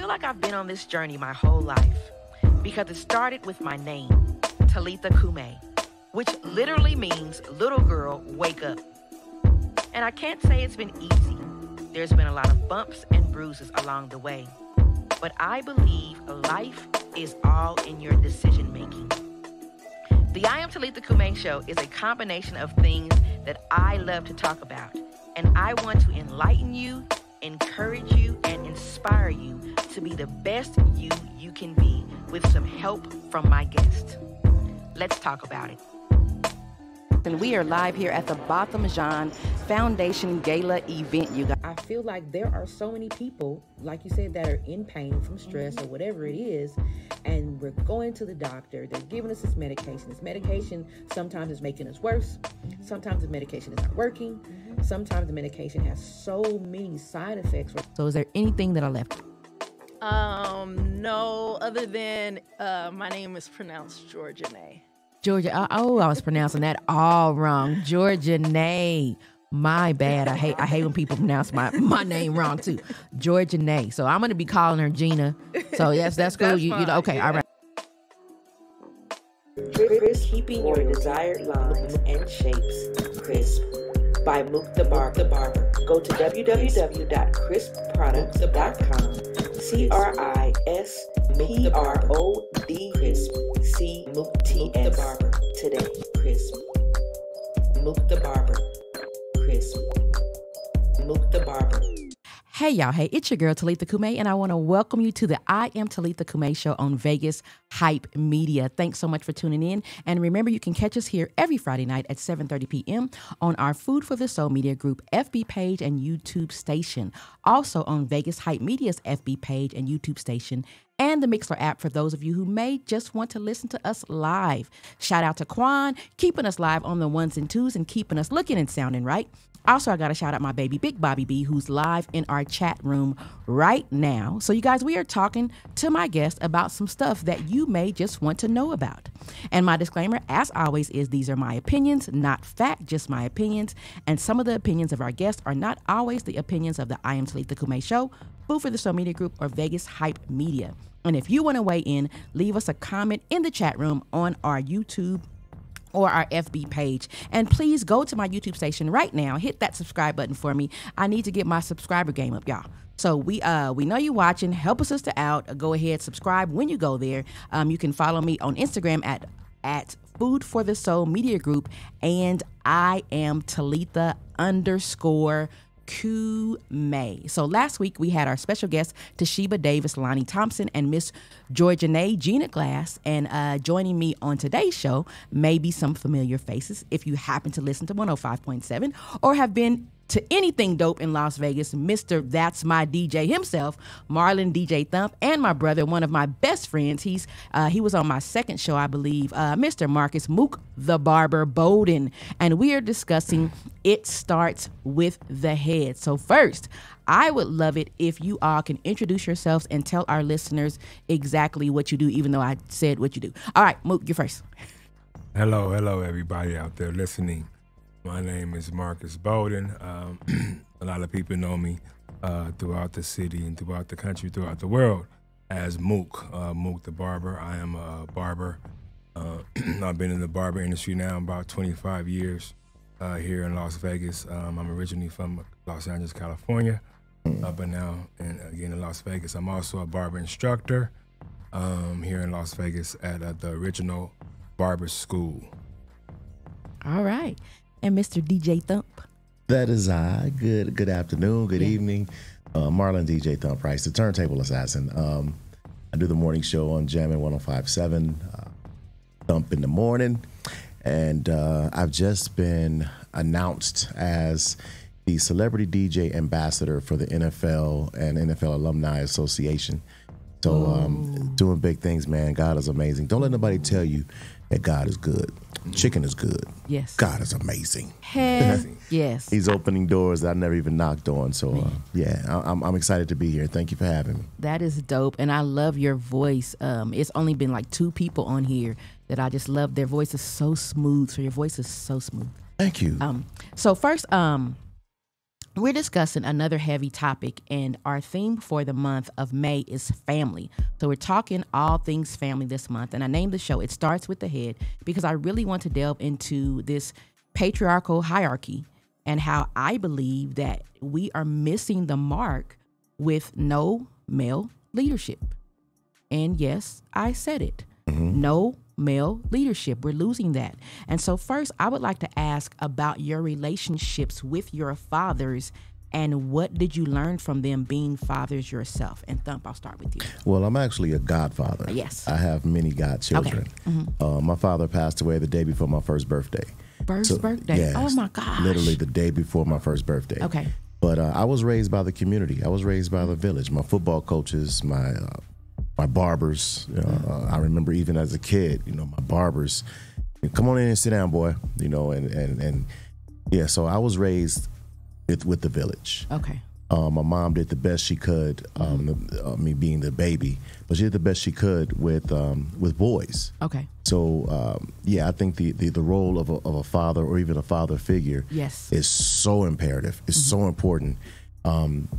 feel like I've been on this journey my whole life because it started with my name, Talitha Cumi, which literally means little girl, wake up. And I can't say it's been easy. There's been a lot of bumps and bruises along the way. But I believe life is all in your decision making. The I Am Talitha Cumi show is a combination of things that I love to talk about. And I want to enlighten you, encourage you, and inspire you to be the best you can be with some help from my guest. Let's talk about it. And we are live here at the Botham Jean Foundation Gala event, you guys. I feel like there are so many people, like you said, that are in pain from stress or whatever it is, and we're going to the doctor. They're giving us this medication. This medication sometimes is making us worse. Sometimes the medication is not working. Sometimes the medication has so many side effects. So is there anything that I left? No, other than my name is pronounced Georgia Nay. Georgia, I was pronouncing that all wrong. Georgia Nay. My bad. I hate when people pronounce my name wrong too. Georgia Nay. So I'm gonna be calling her Gina. So yes, that's cool. You know, okay, all right. Crisp, keeping your desired lines and shapes crisp by Mook the Barber. Go to www.crispproducts.com. CRISPROD crisp. C Mook TS Barber today. Crisp. Mook the Barber. Crisp. Mook the Barber. Hey y'all, hey, it's your girl Talitha Cumi, and I want to welcome you to the I Am Talitha Cumi show on Vegas Hype Media. Thanks so much for tuning in, and remember you can catch us here every Friday night at 7:30 p.m. on our Food for the Soul Media Group FB page and YouTube station. Also on Vegas Hype Media's FB page and YouTube station, and the Mixler app for those of you who may just want to listen to us live. Shout out to Quan, keeping us live on the ones and twos and keeping us looking and sounding right. Also, I got to shout out my baby, Big Bobby B, who's live in our chat room right now. So, you guys, we are talking to my guest about some stuff that you may just want to know about. And my disclaimer, as always, is these are my opinions, not fact, just my opinions. And some of the opinions of our guests are not always the opinions of the I Am Talitha Cumi show, Food for the Soul Media Group, or Vegas Hype Media. And if you want to weigh in, leave us a comment in the chat room on our YouTube or our FB page. And please go to my YouTube station right now. Hit that subscribe button for me. I need to get my subscriber game up, y'all. So we know you're watching. Help a sister out. Go ahead, subscribe when you go there. You can follow me on Instagram at Food for the Soul Media Group, and I am Talitha _ Cumi. So last week we had our special guest Toshiba Davis, Lonnie Thompson, and Miss Georgia Nay, Gina Glass, and joining me on today's show may be some familiar faces if you happen to listen to 105.7 or have been to anything dope in Las Vegas. Mr. That's My DJ himself, Marlon DJ Thump, and my brother, one of my best friends. He was on my second show, I believe, Mr. Marcus Mook the Barber Bowden, and we are discussing It Starts with the Head. So first, I would love it if you all can introduce yourselves and tell our listeners exactly what you do, even though I said what you do. All right, Mook, you first. Hello, everybody out there listening. My name is Marcus Bowden. A lot of people know me throughout the city and throughout the country, throughout the world as Mook, Mook the Barber. I am a barber. I've been in the barber industry now about 25 years here in Las Vegas. I'm originally from Los Angeles, California, but now, again, in Las Vegas. I'm also a barber instructor here in Las Vegas at the original barber school. All right. And Mr. DJ Thump. That is I. Good afternoon, good evening. Marlon DJ Thump Price, the turntable assassin. I do the morning show on Jammin' 105.7, Thump in the morning. And I've just been announced as the celebrity DJ ambassador for the NFL and NFL Alumni Association. So doing big things, man. God is amazing. Don't let nobody tell you that God is good. Chicken is good. Yes. God is amazing. Heck, yes. He's opening doors that I never even knocked on. So, I'm excited to be here. Thank you for having me. That is dope. And I love your voice. It's only been like 2 people on here that I just love. Their voice is so smooth. So your voice is so smooth. Thank you. So first, we're discussing another heavy topic, and our theme for the month of May is family. So we're talking all things family this month, and I named the show It Starts with the Head because I really want to delve into this patriarchal hierarchy and how I believe that we are missing the mark with no male leadership. And yes, I said it. No male leadership. We're losing that. And so first, I would like to ask about your relationships with your fathers and what did you learn from them being fathers yourself? And Thump, I'll start with you. Well, I'm actually a godfather. Yes. I have many godchildren. Okay. My father passed away the day before my first birthday. Birthday? Yes, Oh my gosh. literally the day before my first birthday. Okay. But I was raised by the community. I was raised by the village. My football coaches, my barbers. I remember even as a kid, my barbers, come on in and sit down, boy. And yeah. So I was raised with the village. Okay. My mom did the best she could, me being the baby, but she did the best she could with boys. Okay. So I think the role of a father or even a father figure is so imperative. It's so important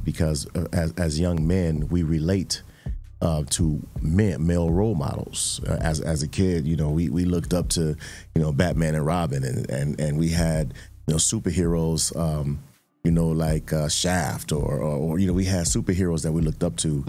because as young men we relate to male role models. As a kid, we looked up to Batman and Robin, and we had superheroes. Like Shaft, or we had superheroes that we looked up to,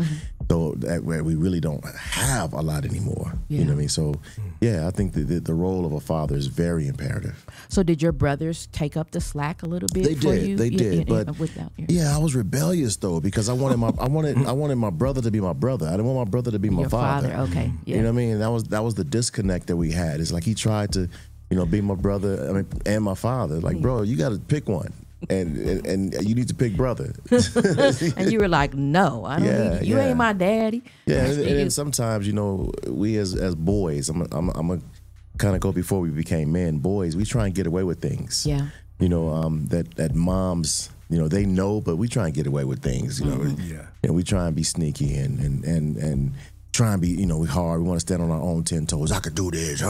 so that where we really don't have a lot anymore. Yeah. You know what I mean? So, I think the role of a father is very imperative. So did your brothers take up the slack a little bit? They for did. you? They did. But I was rebellious though because I wanted my brother to be my brother. I didn't want my brother to be my Your father. Okay. Yeah. You know what I mean? That was the disconnect that we had. It's like he tried to, be my brother and my father. Like, bro, you got to pick one. And you need to pick brother. And you were like, no, I don't need you. You ain't my daddy. Yeah, and sometimes, we as boys, I'm gonna kind of go before we became men. Boys, we try and get away with things. Yeah. That moms, they know, but we try and get away with things. We try and be sneaky and try and be, we hard. We want to stand on our own 10 toes. I could do this,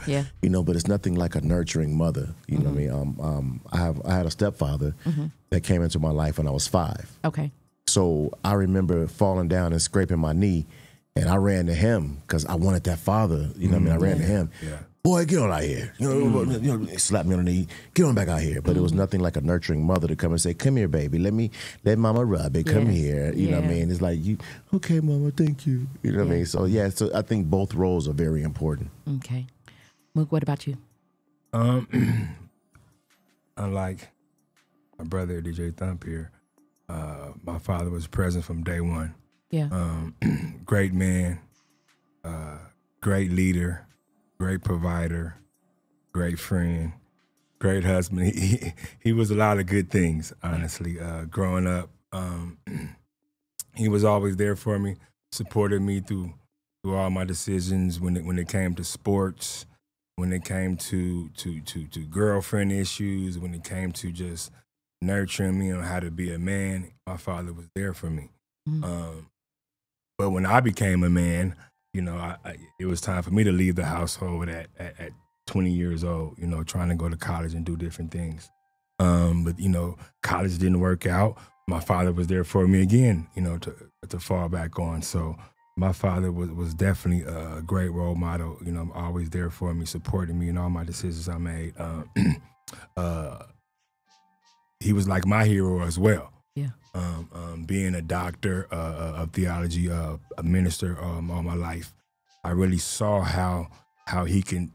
Yeah. But it's nothing like a nurturing mother. You know what I mean? I had a stepfather that came into my life when I was 5. Okay. So I remember falling down and scraping my knee, and I ran to him because I wanted that father. You know what I mean? I ran to him. Yeah. Boy, get on out here. Slap me on the knee. Get on back out here. But it was nothing like a nurturing mother to come and say, "Come here, baby. Let mama rub it. Come here." You know what I mean? It's like, okay, mama, thank you. You know what I mean? So so I think both roles are very important. Okay. Mook, what about you? Unlike my brother DJ Thump here, my father was present from day one. Yeah. Great man, great leader, great provider, great friend, great husband. He was a lot of good things, honestly. Growing up, he was always there for me, supported me through all my decisions when it came to sports, when it came to girlfriend issues, when it came to just nurturing me on how to be a man. My father was there for me. But when I became a man, it was time for me to leave the household at 20 years old, trying to go to college and do different things. But college didn't work out. My father was there for me again, to fall back on. So my father was definitely a great role model, always there for me, supporting me in all my decisions I made. He was like my hero as well. Yeah. Being a doctor of theology, a minister all my life, I really saw how he can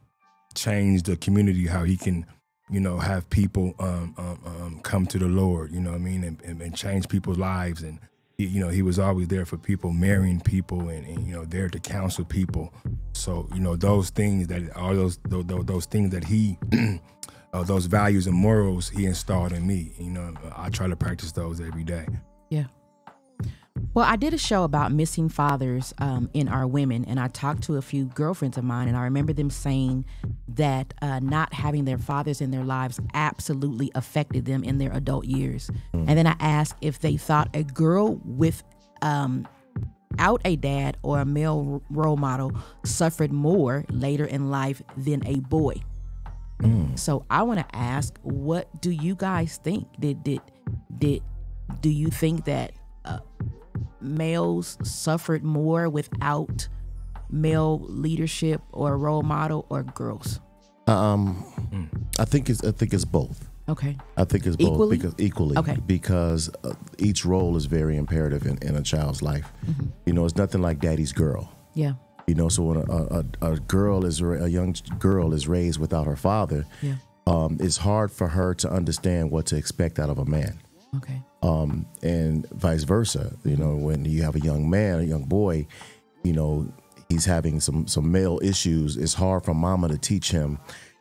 change the community, how he can, have people come to the Lord, and change people's lives. And he was always there for people, marrying people, and there to counsel people. So those things all those things that he those values and morals he installed in me. I try to practice those every day. Yeah. Well, I did a show about missing fathers in our women, and I talked to a few girlfriends of mine, and I remember them saying that not having their fathers in their lives absolutely affected them in their adult years. And then I asked if they thought a girl without a dad or a male role model suffered more later in life than a boy. So I want to ask, what do you guys think? Did Do you think that males suffered more without male leadership or role model, or girls? I think it's both. Okay. I think it's Equally? both equally. Okay. Because each role is very imperative in a child's life. You know, it's nothing like daddy's girl. Yeah. You know, so when a young girl is raised without her father, Yeah. It's hard for her to understand what to expect out of a man. Okay. And vice versa. You know, when you have a young man, a young boy, you know, he's having some male issues. It's hard for mama to teach him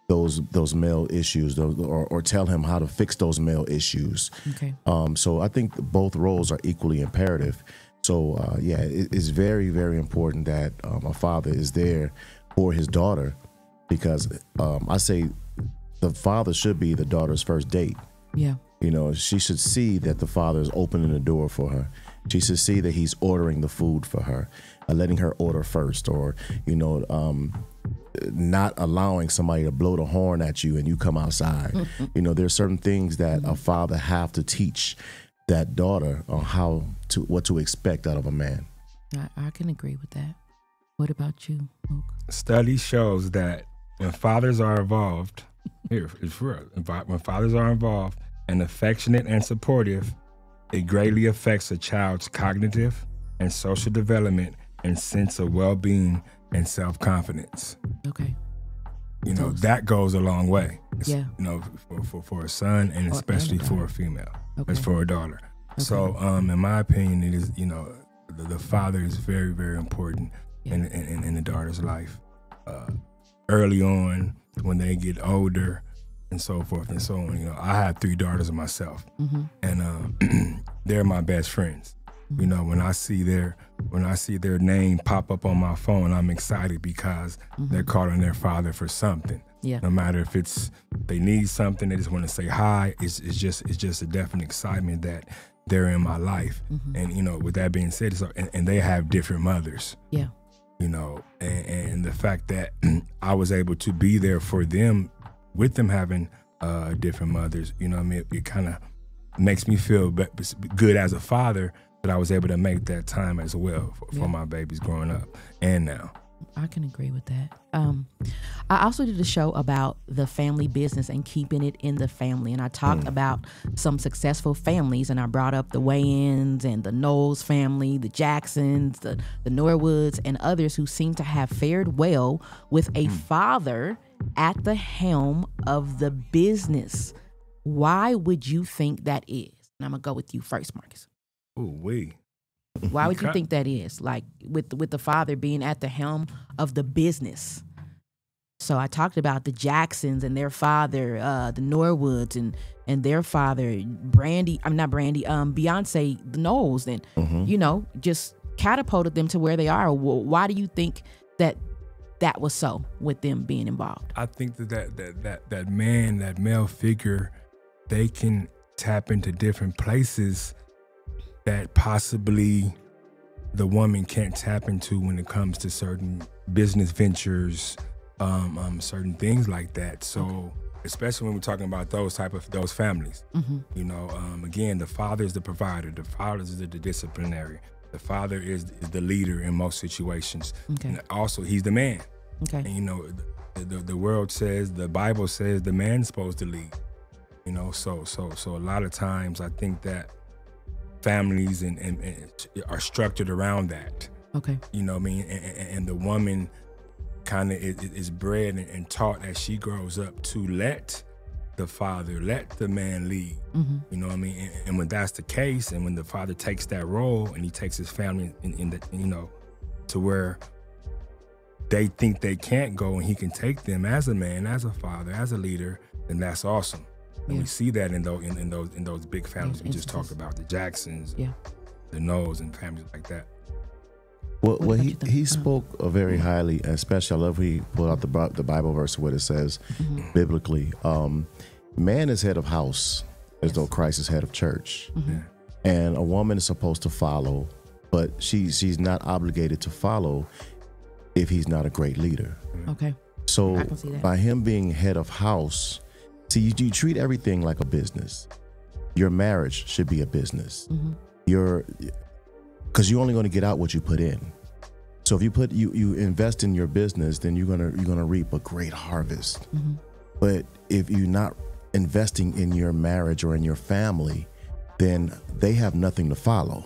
those male issues, or tell him how to fix those male issues. Okay. So I think both roles are equally imperative. So it's very, very important that a father is there for his daughter, because I say the father should be the daughter's first date. Yeah. You know, she should see that the father is opening the door for her. She should see that he's ordering the food for her, letting her order first, or, you know, not allowing somebody to blow the horn at you and you come outside. You know, there's certain things that a father have to teach that daughter on what to expect out of a man. I can agree with that. What about you, Mook? Study shows that when fathers are involved, it's real. When fathers are involved and affectionate and supportive, it greatly affects a child's cognitive and social development and sense of well-being and self-confidence. Okay. You know, that goes a long way. Yeah. You know, for a son, and especially for a female. Okay. It's for a daughter. Okay. So, in my opinion, it is, you know, the father is very, very important in the daughter's life. Early on, when they get older, and so forth and so on. You know, I have 3 daughters of myself, and they're my best friends. You know, when I see their name pop up on my phone, I'm excited because they're calling their father for something. Yeah. No matter if they need something, they just want to say hi. It's just a definite excitement that they're in my life. And you know, with that being said, and they have different mothers. Yeah. You know, and the fact that I was able to be there for them, with them having different mothers, you know what I mean? It kind of makes me feel good as a father that I was able to make that time as well for my babies growing up and now. I can agree with that. I also did a show about the family business and keeping it in the family. And I talked about some successful families, and I brought up the Wayans and the Knowles family, the Jacksons, the Norwoods, and others who seem to have fared well with a father at the helm of the business. Why would you think that is? And I'm going to go with you first, Marcus. Ooh, wee. Why would you think that is? Like with the father being at the helm of the business. So I talked about the Jacksons and their father, the Norwoods and their father, Beyonce, the Knowles, and you know, just catapulted them to where they are. Why do you think that was so with them being involved? I think that man, that male figure, they can tap into different places that possibly the woman can't tap into when it comes to certain business ventures, certain things like that. So, especially when we're talking about those families, you know, again, the father is the provider, the father is the disciplinary, the father is the leader in most situations. Okay. And also, he's the man. Okay. And you know, the world says, the Bible says, the man's supposed to lead. You know, so a lot of times I think that families and are structured around that. Okay. You know what I mean? And the woman kind of is bred and taught as she grows up to let the man lead. You know what I mean? And when that's the case, and when the father takes that role and he takes his family in the, you know, to where they think they can't go, and he can take them as a man, as a father, as a leader, then that's awesome. And we see that in those big families we just talked about, the Jacksons, the Knowles, and families like that. Well, he spoke very highly, especially I love he pulled out the Bible verse where it says, biblically, man is head of house as though Christ is head of church, and a woman is supposed to follow, but she's not obligated to follow if he's not a great leader. Okay. So I can see that. by him being head of house, see, you treat everything like a business. your marriage should be a business. Because you're only going to get out what you put in. So if you invest in your business, then you're gonna reap a great harvest. But if you're not investing in your marriage or in your family, then they have nothing to follow.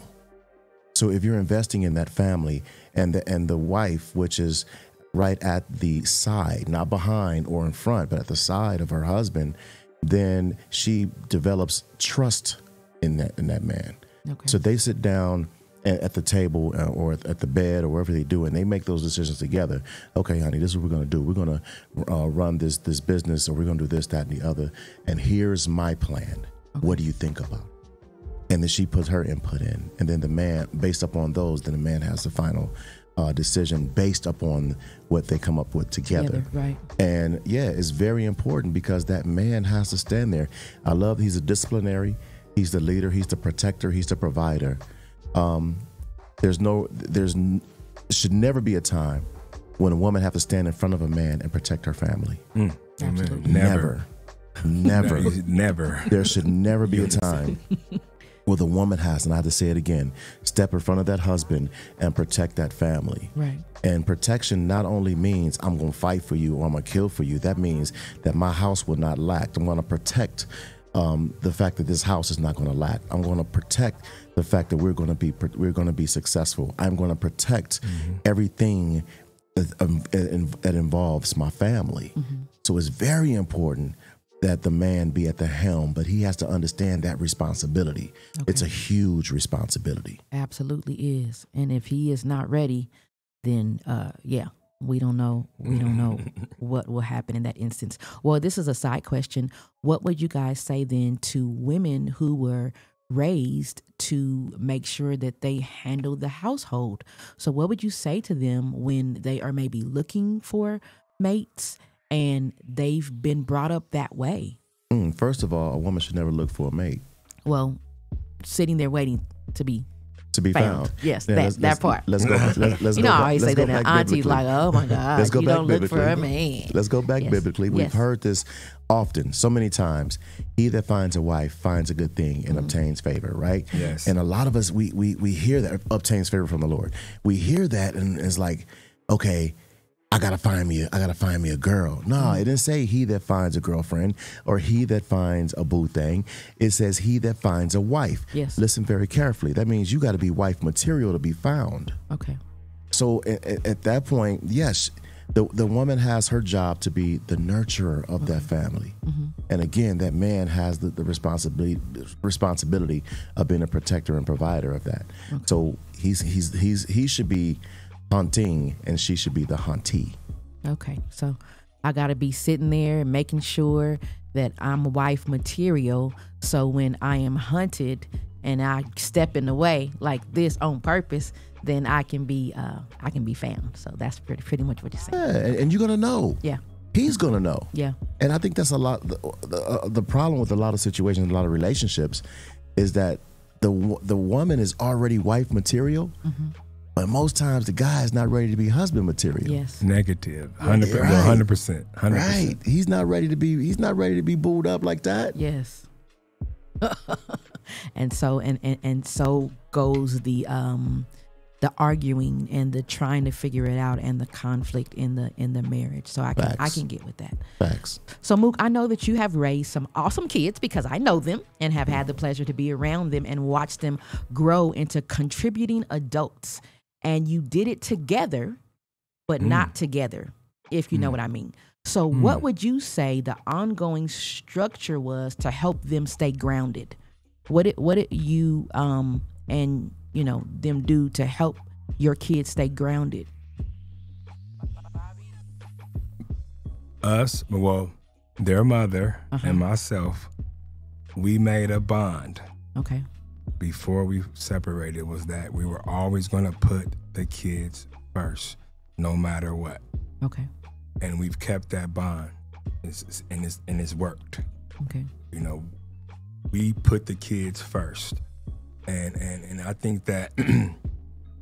So if you're investing in that family and the wife, which is right at the side, not behind or in front, but at the side of her husband, then she develops trust in that man. Okay. So they sit down at the table or at the bed or wherever they do, and they make those decisions together. Okay, honey, this is what we're going to do. We're going to run this business, or we're going to do this, that, and the other. And here's my plan. Okay. What do you think about it? And then she puts her input in. And then the man, based upon those, then the man has the final decision based upon what they come up with together. Right. And yeah, it's very important because that man has to stand there. I love he's a disciplinary. He's the leader. He's the protector. He's the provider. Should never be a time when a woman have to stand in front of a man and protect her family. Absolutely. Never. Never. There should never be a time where the woman has, and I have to say it again, step in front of that husband and protect that family. Right. And protection not only means I'm going to fight for you or I'm going to kill for you. That means that my house will not lack. I'm going to protect the fact that this house is not going to lack. I'm going to protect the fact that we're going to be successful. I'm going to protect everything that involves my family. So it's very important that the man be at the helm, but he has to understand that responsibility. Okay. It's a huge responsibility. Absolutely is. And if he is not ready, then we don't know what will happen in that instance. Well, this is a side question. What would you guys say then to women who were raised to make sure that they handle the household? So what would you say to them when they are maybe looking for mates and they've been brought up that way? First of all, a woman should never look for a mate. Well, sitting there waiting to be found. Yes, yeah, that part. Let's go. Let's you know, I always say that. Auntie's like, "Oh my God, let's go you back don't biblically. Look for a man." Let's go back biblically. We've heard this often, so many times. He that finds a wife finds a good thing and obtains favor, right? Yes. And a lot of us, we hear that obtains favor from the Lord. We hear that and it's like, okay, I gotta find me a girl. No, it didn't say he that finds a girlfriend or he that finds a boo thing. It says he that finds a wife. Yes. Listen very carefully. That means you got to be wife material to be found. Okay. So at that point, yes, the woman has her job to be the nurturer of that family. And again, that man has the responsibility of being a protector and provider of that. Okay. So he should be hunting and she should be the huntee. Okay, so I gotta be sitting there and making sure that I'm wife material, so when I am hunted and I step in the way like this on purpose, then I can be found. So that's pretty much what you're saying. Yeah, and you're gonna know. Yeah, he's gonna know. Yeah, and I think that's a lot. The problem with a lot of situations, a lot of relationships, is that the woman is already wife material. But most times the guy is not ready to be husband material. Yes. Negative. 100%. Right. He's not ready to be booed up like that. Yes. and so goes the arguing and the trying to figure it out and the conflict in the marriage. So I can get with that. Facts. So Mook, I know that you have raised some awesome kids because I know them and have had the pleasure to be around them and watch them grow into contributing adults. And you did it together, but not together, if you know what I mean. So what would you say the ongoing structure was to help them stay grounded? What did you and them do to help your kids stay grounded? Us, well, their mother and myself, we made a bond. Okay. Before we separated, was that we were always going to put the kids first, no matter what. Okay. And we've kept that bond, and it's worked. Okay. We put the kids first, and I think that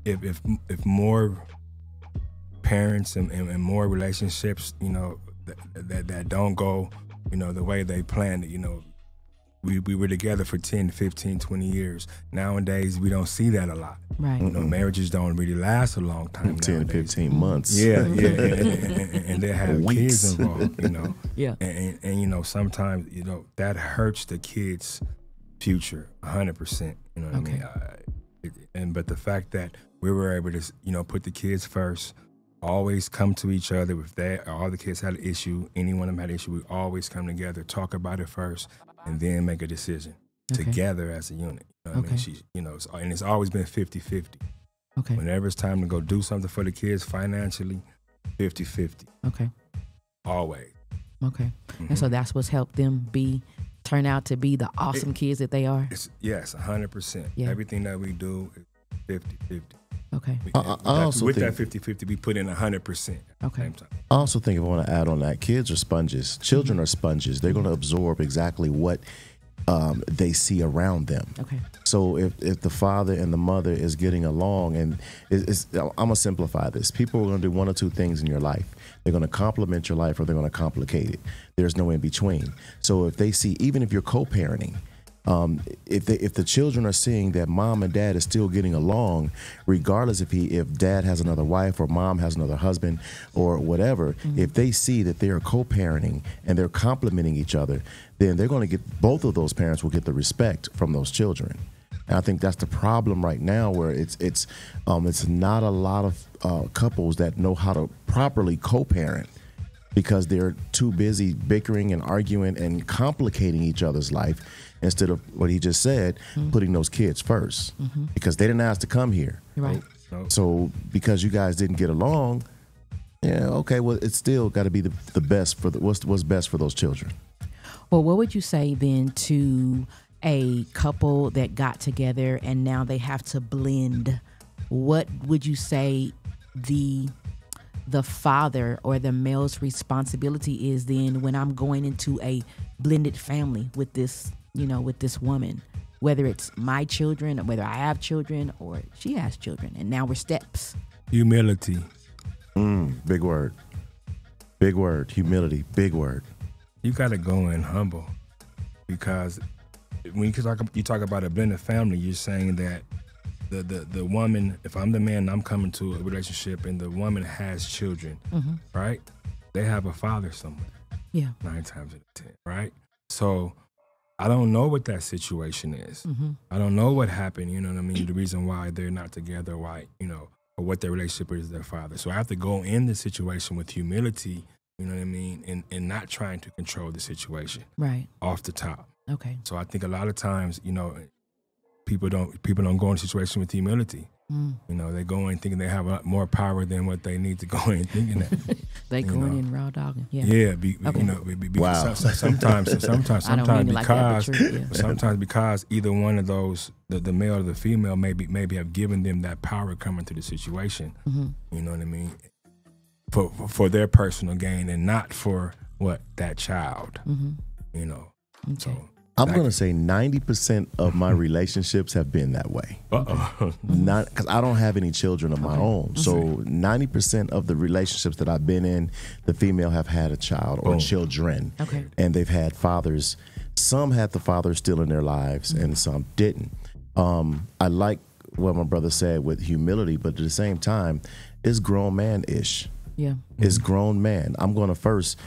if more parents and more relationships, that don't go, the way they planned it, we were together for 10, 15, 20 years. Nowadays, we don't see that a lot. Right. You know, marriages don't really last a long time 10, nowadays. 15 months. Yeah, and they have Weeks. kids involved, you know. Yeah. And, you know, sometimes, you know, that hurts the kids' future 100%. You know what Okay. I mean? But the fact that we were able to, you know, put the kids first, always come to each other. If all the kids had an issue, any one of them had an issue, we always come together, talk about it first, and then make a decision together as a unit. You know what I mean? You know, and it's always been 50-50. Okay. Whenever it's time to go do something for the kids financially, 50-50. Okay. Always. Okay. And so that's what's helped them turn out to be the awesome kids that they are. Yes, 100%. Yeah. Everything that we do is 50-50. Okay. I also with think- that 50-50, we put in 100%. Okay. Same time. I also think if I want to add on that, kids are sponges. Children are sponges. They're going to absorb exactly what they see around them. Okay. So if the father and the mother is getting along, and I'm going to simplify this. People are going to do one or two things in your life. They're going to complement your life or they're going to complicate it. There's no in between. So if they see, even if you're co-parenting, if the children are seeing that mom and dad is still getting along, regardless if dad has another wife or mom has another husband or whatever, if they see that they are co-parenting and they're complementing each other, then they're going to get, both of those parents will get the respect from those children. And I think that's the problem right now, where it's not a lot of couples that know how to properly co-parent, because they're too busy bickering and arguing and complicating each other's life instead of what he just said, putting those kids first, because they didn't ask to come here. Right. Nope. So because you guys didn't get along, yeah, okay, well, it's still got to be the best for what's best for those children. Well, what would you say then to a couple that got together and now they have to blend? What would you say the father or the male's responsibility is then when I'm going into a blended family with this, with this woman, whether it's my children or whether I have children or she has children, and now we're steps? Humility. Big word. Big word. Humility. Big word. You got to go in humble, because when you talk about a blended family, you're saying that the woman, if I'm the man, I'm coming to a relationship and the woman has children, right? They have a father somewhere. Yeah. 9 times out of 10, right? So I don't know what that situation is. I don't know what happened, you know what I mean? The reason why they're not together, why, or what their relationship is with their father. So I have to go in the situation with humility, you know what I mean? And not trying to control the situation. Right. Off the top. Okay. So I think a lot of times, people don't go in a situation with humility. They go in thinking they have a lot more power than what they need to go in thinking that. They going in raw dogging. Yeah. Yeah. Wow. Sometimes I don't mean it like that, but true, yeah. sometimes because either one of those, the male or the female, maybe have given them that power coming to the situation. You know what I mean? For their personal gain and not for that child. Okay. So I'm going to say 90% of my relationships have been that way. Not because I don't have any children of my own. So 90% of the relationships that I've been in, the female have had a child or children. Okay. And they've had fathers. Some had the father still in their lives and some didn't. I like what my brother said with humility, but at the same time, it's grown man-ish. Yeah. It's grown man. I'm going to first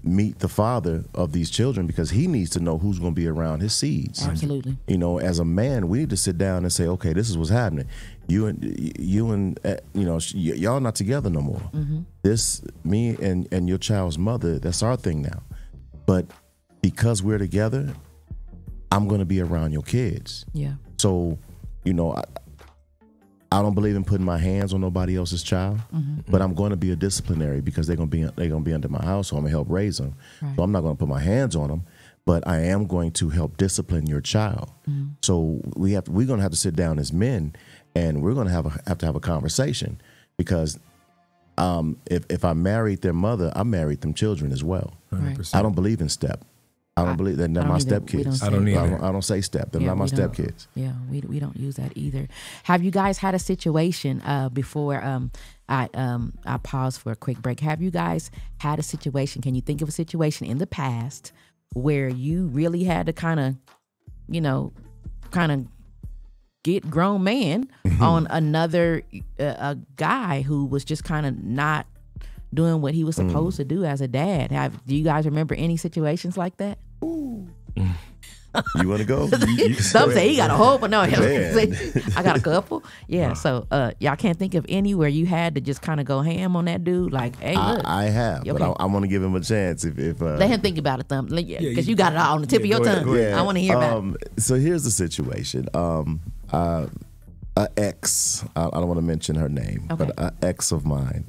meet the father of these children, because he needs to know who's going to be around his seeds. Absolutely. As a man, we need to sit down and say, okay, this is what's happening. You and y'all not together no more. This, me and your child's mother, that's our thing now. But because we're together, I'm going to be around your kids. Yeah. So, I don't believe in putting my hands on nobody else's child, but I'm going to be a disciplinary, because they're going to be under my house, so I'm going to help raise them. Right. So I'm not going to put my hands on them, but I am going to help discipline your child. So we're going to have to sit down as men, and we're going to have to have a conversation, because if I married their mother, I married them children as well. 100%. I don't believe in step. I don't believe they're not my stepkids. I don't either. I don't say step. They're not my stepkids. Yeah, we don't use that either. Have you guys had a situation before I pause for a quick break? Have you guys had a situation? Can you think of a situation in the past where you really had to kind of, get grown man on another a guy who was just kind of not doing what he was supposed to do as a dad. Do you guys remember any situations like that? You want to go? Some say he got a whole, but no, I Man. got a couple. Yeah, so y'all can't think of any where you had to just kind of go ham on that dude. Like, hey, look, I have, but Okay. I want to give him a chance. If let him think about it, Thump, because you- you got it all on the tip of your go ahead, tongue. go ahead. I want to hear about it. So here's the situation. An ex, I don't want to mention her name, Okay. but an ex of mine,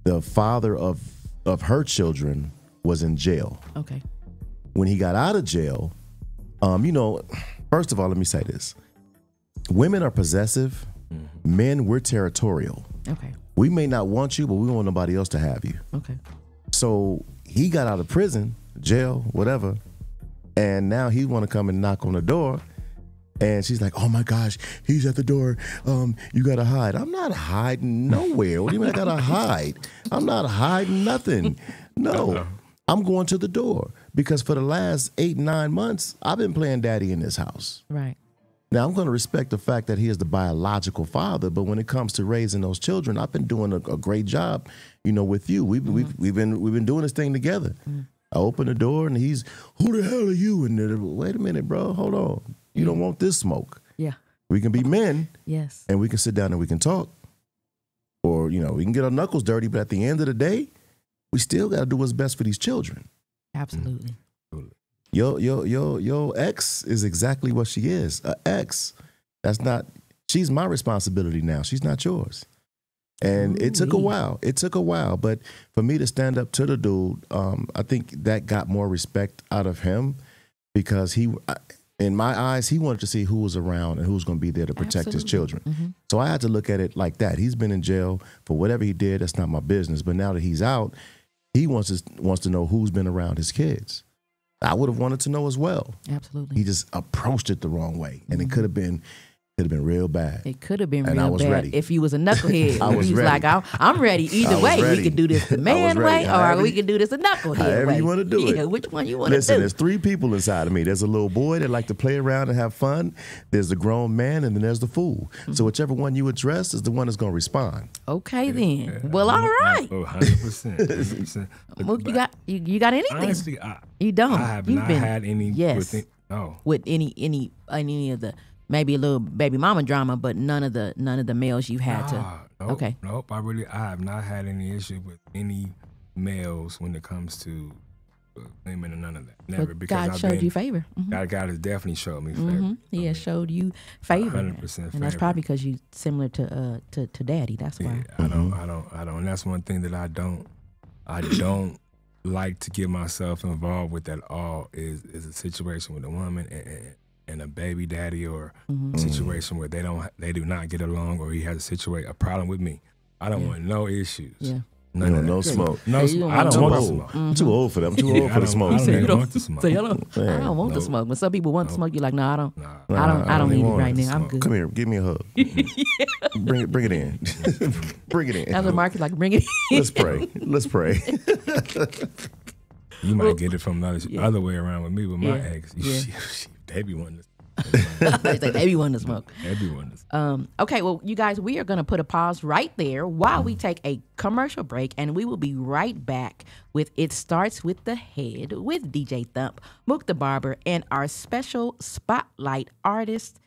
the father of her children was in jail. Okay. When he got out of jail, first of all, let me say this. Women are possessive. Men, we're territorial. Okay. We may not want you, but we want nobody else to have you. Okay. So he got out of prison, jail, whatever, and now he want to come and knock on the door. And she's like, "Oh my gosh, he's at the door. You gotta hide." I'm not hiding nowhere. What do you mean I gotta hide? I'm not hiding nothing. No, I'm going to the door because for the last 8-9 months, I've been playing daddy in this house. Right. Now I'm going to respect the fact that he is the biological father, but when it comes to raising those children, I've been doing a great job, with you. We've been doing this thing together. I open the door and he's, "Who the hell are you?" And then, wait a minute, bro, hold on. You don't want this smoke. Yeah. We can be men Yes. and we can sit down and we can talk, or we can get our knuckles dirty. But at the end of the day, we still got to do what's best for these children. Absolutely. Your ex is exactly what she is, an ex. She's my responsibility now. She's not yours. And it took a while. It took a while, but for me to stand up to the dude, I think that got more respect out of him because in my eyes, he wanted to see who was around and who was going to be there to protect his children. So I had to look at it like that. He's been in jail for whatever he did. That's not my business. But now that he's out, he wants to know who's been around his kids. I would have wanted to know as well. Absolutely. He just approached it the wrong way, and it could have been real bad. It could have been And real I was bad ready. if you was a knucklehead. I was He was ready. like, I'm ready. Either was way, ready. we can do this the I man was ready. way, or However we can do this the knucklehead however way. you wanna do it. Yeah, which one you want to Listen, do? there's 3 people inside of me. There's a little boy that like to play around and have fun. There's the grown man, and then there's the fool. So whichever one you address is the one that's going to respond. Okay, then. Well, all right. Oh, 100%. 100%. Mook, you got anything? Honestly, You don't. I have You've not been- had any. Yes. With any of the maybe a little baby mama drama, but none of the males you had to. Nope, Okay. Nope. I have not had any issue with any males when it comes to women and none of that. Never. But because God showed you favor. God has definitely showed me favor. He has showed you favor, 100% and that's favor. probably because you similar to Daddy. That's why. Yeah, I don't. And that's one thing that I don't like to get myself involved with at all is a situation with a woman and a baby daddy or a situation where they do not get along or he has a problem with me. I don't want no issues. Yeah. None of that. No smoke. No, you don't I don't want want no to smoke. smoke. I'm too old for them. I'm too old for the smoke. I Say don't you don't want to smoke. Say, I don't want to Nope. smoke. When some people want to smoke, you're like, no, I don't. Nah, I don't need it want right to now. I'm smoke. good. Come here, give me a hug. Bring it in. Bring it in. That's what Marcus like. Bring it. Let's pray. Let's pray. You might get it from the other way around with me with my Yeah. ex. Yeah. They be wanting to It's like they want to smoke. everyone to Okay, well, you guys, we are going to put a pause right there while we take a commercial break, and we will be right back with It Starts With the Head with DJ Thump, Mook the Barber, and our special spotlight artist,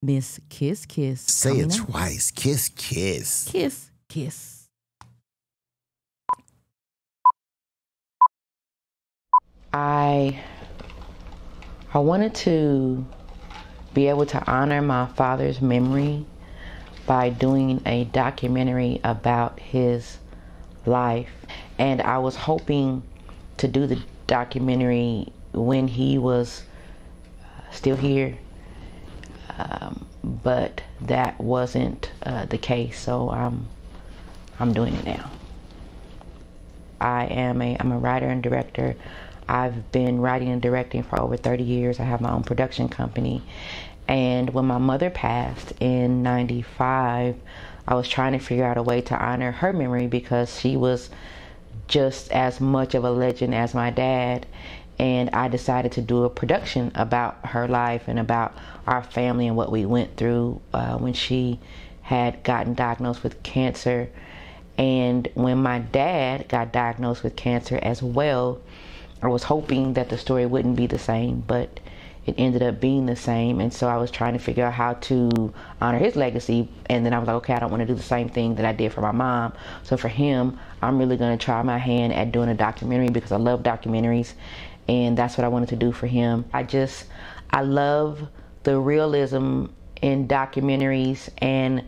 Miss Kyss. Say Coming it up. twice. Kiss, kiss. Kyss. I wanted to be able to honor my father's memory by doing a documentary about his life. And I was hoping to do the documentary when he was still here, but that wasn't the case. So I'm doing it now. I'm a writer and director. I've been writing and directing for over 30 years. I have my own production company. And when my mother passed in 95, I was trying to figure out a way to honor her memory because she was just as much of a legend as my dad. and I decided to do a production about her life and about our family and what we went through when she had gotten diagnosed with cancer. And when my dad got diagnosed with cancer as well, I was hoping that the story wouldn't be the same, but it ended up being the same. And so I was trying to figure out how to honor his legacy. And then I was like, okay, I don't want to do the same thing that I did for my mom. So for him, I'm really going to try my hand at doing a documentary because I love documentaries. And that's what I wanted to do for him. I love the realism in documentaries and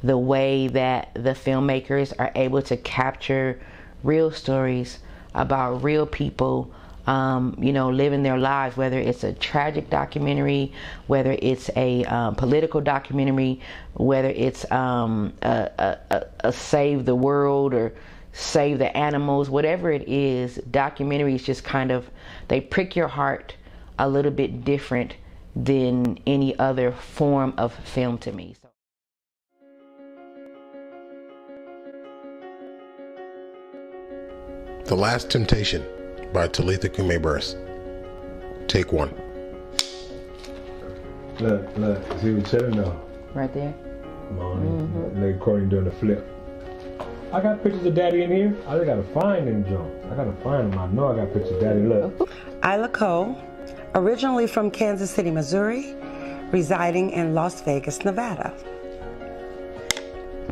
the way that the filmmakers are able to capture real stories about real people, living their lives, whether it's a tragic documentary, whether it's a political documentary, whether it's a save the world or save the animals, whatever it is. Documentaries just kind of, they prick your heart a little bit different than any other form of film to me. The Last Temptation by Talitha Cumi Burst. Take one. Look, see we chilling now. Right there. Come on, they recording doing the flip. I got pictures of Daddy in here. I just gotta find them Jones. I gotta find them. I know I got pictures of Daddy. Look. Isla Cole, originally from Kansas City, Missouri, residing in Las Vegas, Nevada.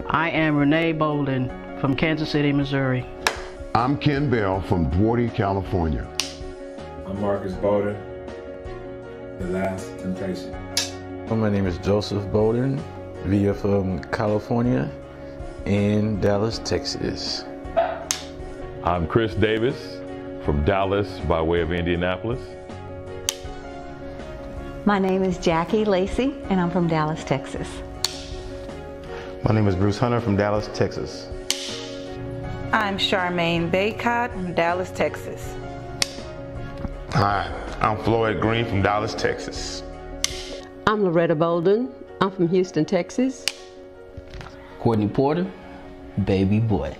I am Renee Bolden from Kansas City, Missouri. I'm Ken Bell from Duarte, California. I'm Marcus Bolden. The Last Temptation. My name is Joseph Bolden, via from California and Dallas, Texas. I'm Chris Davis from Dallas by way of Indianapolis. My name is Jackie Lacey and I'm from Dallas, Texas. My name is Bruce Hunter from Dallas, Texas. I'm Charmaine Baycott from Dallas, Texas. Hi, I'm Floyd Green from Dallas, Texas. I'm Loretta Bolden. I'm from Houston, Texas. Courtney Porter, Baby Boy.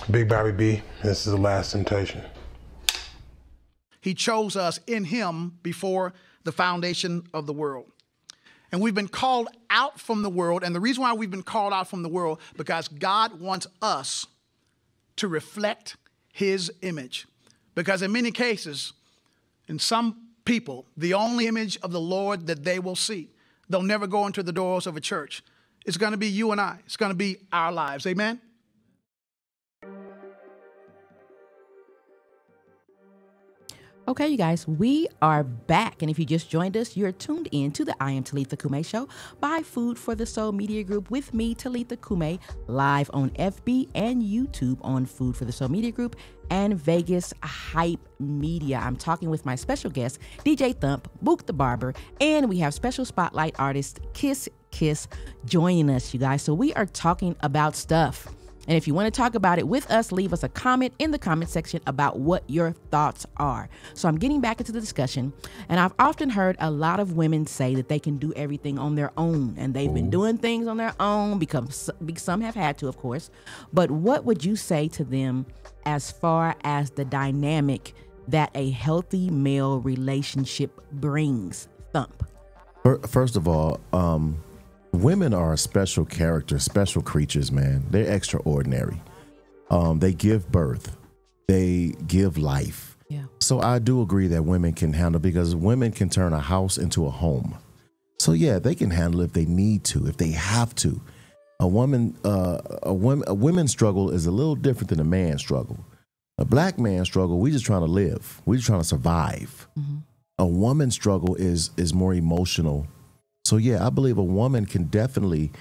Big Bobby B, this is The Last Temptation. He chose us in him before the foundation of the world. And we've been called out from the world. And the reason why we've been called out from the world, because God wants us to reflect his image. Because in many cases, in some people, the only image of the Lord that they will see, they'll never go into the doors of a church. It's going to be you and I. It's going to be our lives. Amen? Okay, you guys, we are back. And if you just joined us, you're tuned in to the I Am Talitha Cumi Show by Food for the Soul Media Group with me, Talitha Cumi, live on FB and YouTube on Food for the Soul Media Group and Vegas Hype Media. I'm talking with my special guest, DJ Thump, Mook the Barber, and we have special spotlight artist Kyss joining us, you guys. So we are talking about stuff. And if you want to talk about it with us, leave us a comment in the comment section about what your thoughts are. So I'm getting back into the discussion, and I've often heard a lot of women say that they can do everything on their own, and they've been doing things on their own because some have had to, of course. But what would you say to them as far as the dynamic that a healthy male relationship brings? Thump. First of all, women are a special character, special creatures, man. They're extraordinary. They give birth. They give life. Yeah. So I do agree that women can handle, because women can turn a house into a home. So yeah, they can handle it if they need to, if they have to. A women's struggle is a little different than a man's struggle. A black man's struggle, we just trying to live. We just trying to survive. Mm-hmm. A woman's struggle is more emotional. So yeah, I believe a woman can definitely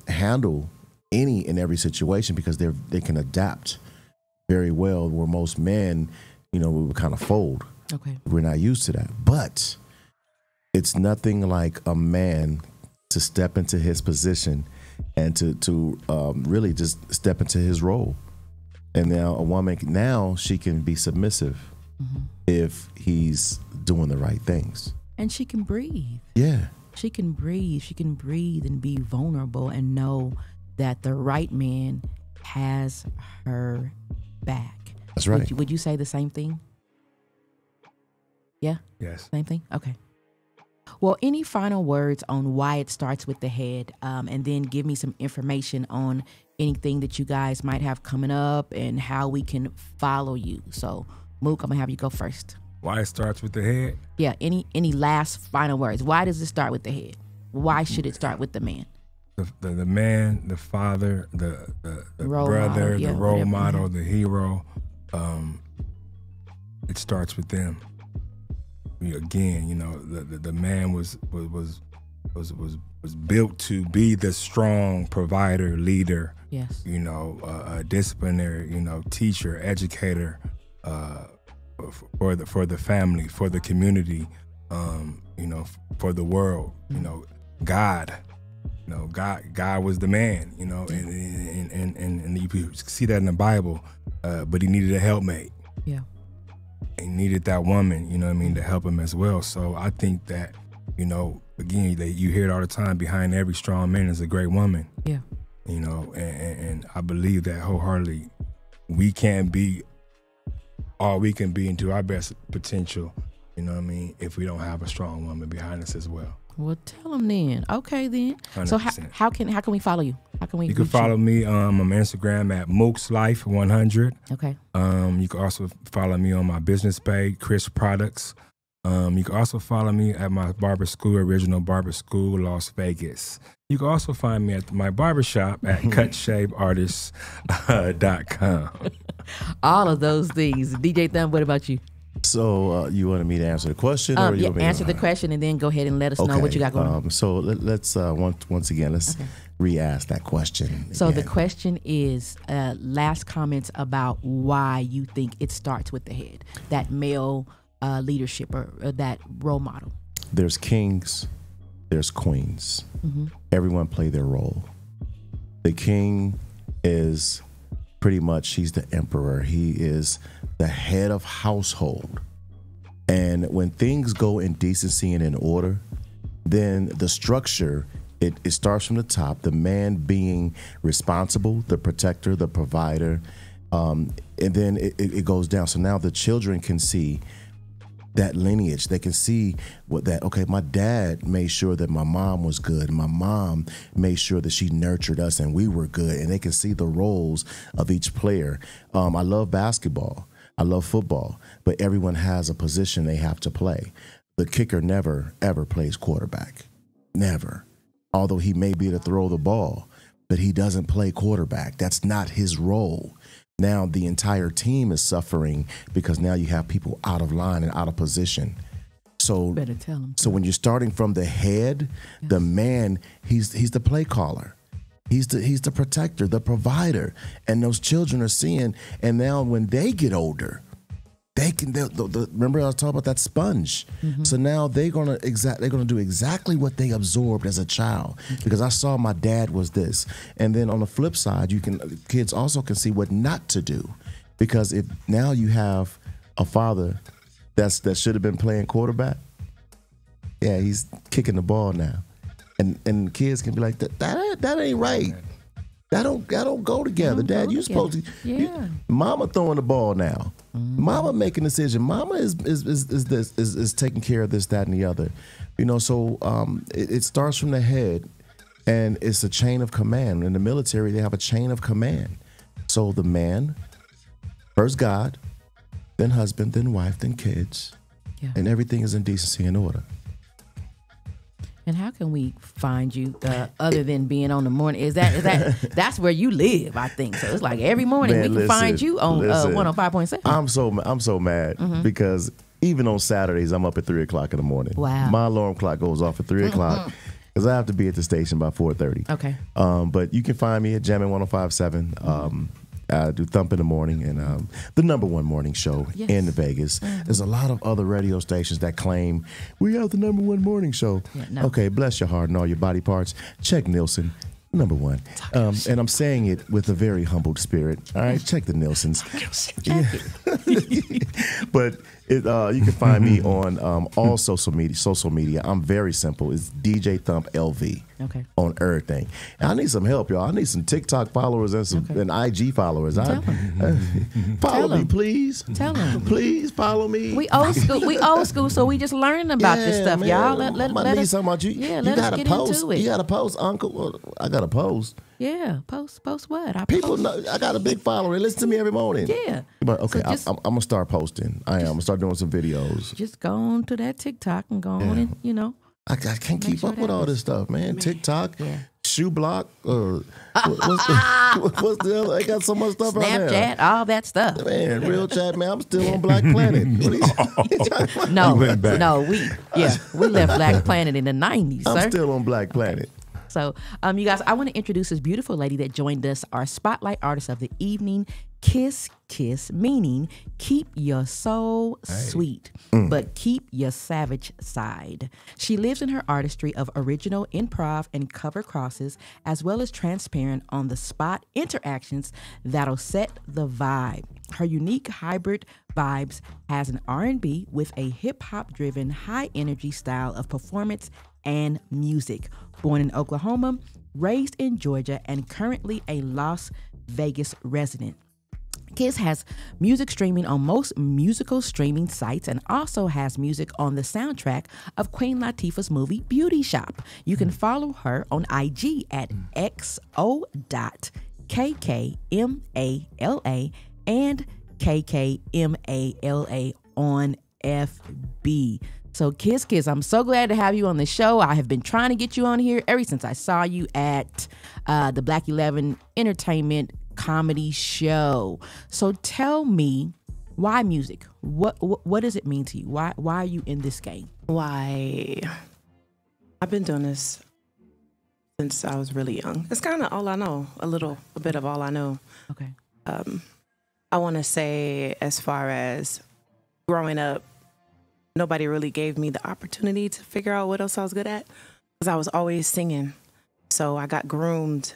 handle any and every situation because they can adapt very well, where most men, we would kind of fold. Okay. We're not used to that. But it's nothing like a man to step into his position and to really just step into his role. And now a woman, she can be submissive if he's doing the right things. And she can breathe. Yeah. She can breathe. She can breathe and be vulnerable and know that the right man has her back. That's right. Would you say the same thing? Yeah? Yes. Same thing? Okay. Well, any final words on why it starts with the head, and then give me some information on anything that you guys might have coming up and how we can follow you. So, Mook, I'm going to have you go first. Why it starts with the head? Yeah, any last final words? Why does it start with the head? Why should it start with the man? The man, the father, the brother, model, yeah, the role whatever. model, the hero. It starts with them. Again, the man was built to be the strong provider, leader. Yes. A disciplinary, teacher, educator, for the family, for the community, for the world. God. God was the man. And you see that in the Bible. But he needed a helpmate. Yeah. He needed that woman, to help him as well. So I think that, again, you hear it all the time, behind every strong man is a great woman. Yeah. And I believe that wholeheartedly. We can't be all we can be into our best potential, if we don't have a strong woman behind us as well. Well, tell them then. Okay, then. 100%. So how can we follow you? How can we? You can follow me on Instagram at Mook's Life 100. Okay. You can also follow me on my business page, Kyss Products. You can also follow me at my barber school, Original Barber School, Las Vegas. You can also find me at my barbershop at cutshaveartists.com. All of those things. DJ Thump, what about you? So you wanted me to answer the question? Or you want me answer the question and then go ahead and let us know what you got going on. So let's once again, let's re-ask that question. So the question is last comments about why you think it starts with the head, that male leadership or that role model. There's kings, there's queens. Mm-hmm. Everyone play their role. The king is pretty much, he's the emperor. He is the head of household. And when things go in decency and in order, then the structure, it starts from the top, the man being responsible, the protector, the provider, and then it goes down. So now the children can see that lineage. They can see okay, my dad made sure that my mom was good. My mom made sure that she nurtured us and we were good. And they can see the roles of each player. I love basketball. I love football. But everyone has a position they have to play. The kicker never, ever plays quarterback. Never. Although he may be able to throw the ball, but he doesn't play quarterback. That's not his role. Now the entire team is suffering because now you have people out of line and out of position. So better tell him. So when you're starting from the head, the man, he's the play caller. He's the protector, the provider. And those children are seeing, and now when they get older, remember I was talking about that sponge. Mm-hmm. So now they're gonna do exactly what they absorbed as a child. Because I saw my dad was this. And then on the flip side, kids also can see what not to do. Because if now you have a father that should have been playing quarterback, yeah, he's kicking the ball now. And kids can be like, that ain't right. That don't go together. Dad, you supposed to. Yeah. Mama throwing the ball now. Mm-hmm. Mama making a decision. Mama is taking care of this, that, and the other. So it starts from the head, and it's a chain of command. In the military, they have a chain of command. So the man, first God, then husband, then wife, then kids, and everything is in decency and order. And how can we find you other than being on the morning? Is that's where you live? I think so. It's like every morning we can find you on 105.7. I'm so mad because even on Saturdays I'm up at 3:00 in the morning. Wow. My alarm clock goes off at 3:00 because I have to be at the station by 4:30. Okay. But you can find me at Jammin' 105.7. I do Thump in the morning and the #1 morning show in Vegas. There's a lot of other radio stations that claim we have the #1 morning show. Yeah, no. Okay, bless your heart and all your body parts. Check Nielsen. Number one. And I'm saying it with a very humbled spirit. All right, check the Nielsen's. Yeah. But you can find me on all social media. I'm very simple. It's DJ Thump LV. Okay. On everything. And I need some help, y'all. I need some TikTok followers and IG followers. Follow me, please. Tell them. Please follow me. We old school, so we just learning about this stuff, man. y'all. Let us about you. Yeah, you let us gotta get post. into it. You got to post, Uncle. Well, I got to post. Yeah, post what? People know I got a big follower. Listen to me every morning. Yeah. But okay, So I'm gonna start posting. I'm gonna start doing some videos. Just go on to that TikTok and go on and I can't keep up with all this stuff, man. TikTok, Shoe Block, what's the other? I got so much stuff out there. Snapchat, all that stuff. Man, real chat, man. I'm still on Black Planet. No, we left Black Planet in the 90s, I'm sir. still on Black Planet. So, you guys, I want to introduce this beautiful lady that joined us, our spotlight artist of the evening, Kyss, meaning keep your soul sweet, but keep your savage side. She lives in her artistry of original improv and cover crosses, as well as transparent on the spot interactions that'll set the vibe. Her unique hybrid vibes has an R&B with a hip-hop driven high energy style of performance and music. Born in Oklahoma, raised in Georgia, and currently a Las Vegas resident. Kyss has music streaming on most musical streaming sites and also has music on the soundtrack of Queen Latifah's movie Beauty Shop. You can follow her on IG at xo.kkmala and kkmala on FB. So Kyss, I'm so glad to have you on the show. I have been trying to get you on here ever since I saw you at the Black 11 Entertainment Comedy Show. So tell me, why music? What does it mean to you? Why are you in this game? Why? I've been doing this since I was really young. It's kind of all I know, a bit of all I know. Okay. I want to say, as far as growing up, nobody really gave me the opportunity to figure out what else I was good at, because I was always singing. So I got groomed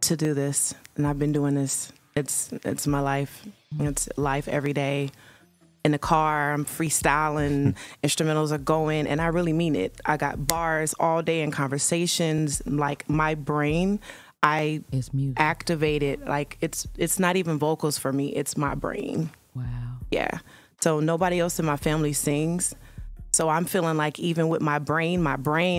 to do this, and I've been doing this. It's my life. It's life every day. In the car, I'm freestyling, instrumentals are going, and I really mean it. I got bars all day in conversations. Like, my brain, I activate it. Like, it's not even vocals for me. It's my brain. Wow. Yeah. So nobody else in my family sings. So I'm feeling like, even with my brain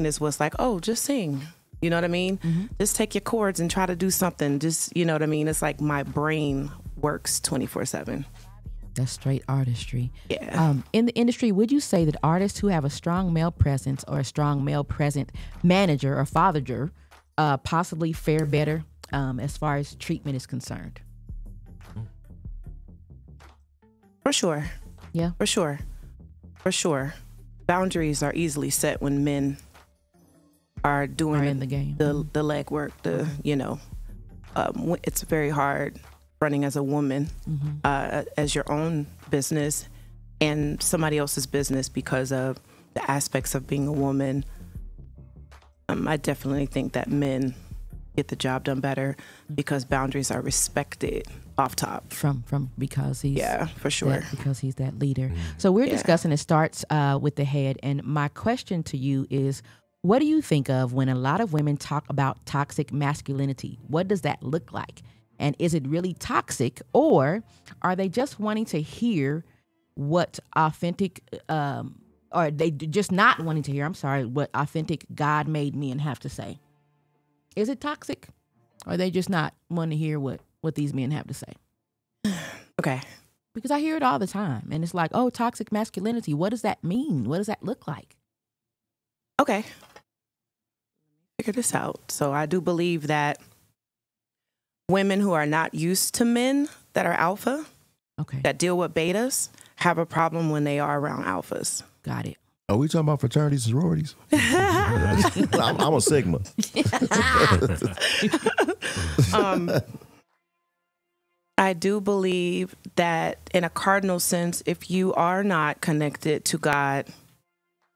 is what's like, oh, just sing. You know what I mean? Mm-hmm. Just take your chords and try to do something. Just, you know what I mean? It's like my brain works 24/7. That's straight artistry. Yeah. In the industry, would you say that artists who have a strong male presence or a strong male present manager or fatherager possibly fare better as far as treatment is concerned? For sure. Yeah. For sure. Boundaries are easily set when men are doing in the game. The legwork. It's very hard running as a woman, as your own business and somebody else's business because of the aspects of being a woman. I definitely think that men get the job done better because boundaries are respected off top. From because he's for sure because he's that leader. So we're discussing. It starts with the head, and my question to you is, what do you think of when a lot of women talk about toxic masculinity? What does that look like? And is it really toxic, or are they just wanting to hear what authentic, or they just not wanting to hear, what authentic God-made men have to say? Is it toxic? Or are they just not wanting to hear what these men have to say? Okay. Because I hear it all the time. And it's like, oh, toxic masculinity. What does that mean? What does that look like? Okay. Figure this out. So I do believe that women who are not used to men that are alpha, that deal with betas, have a problem when they are around alphas. Got it. Are we talking about fraternities and sororities? I'm a Sigma. I do believe that in a cardinal sense, if you are not connected to God,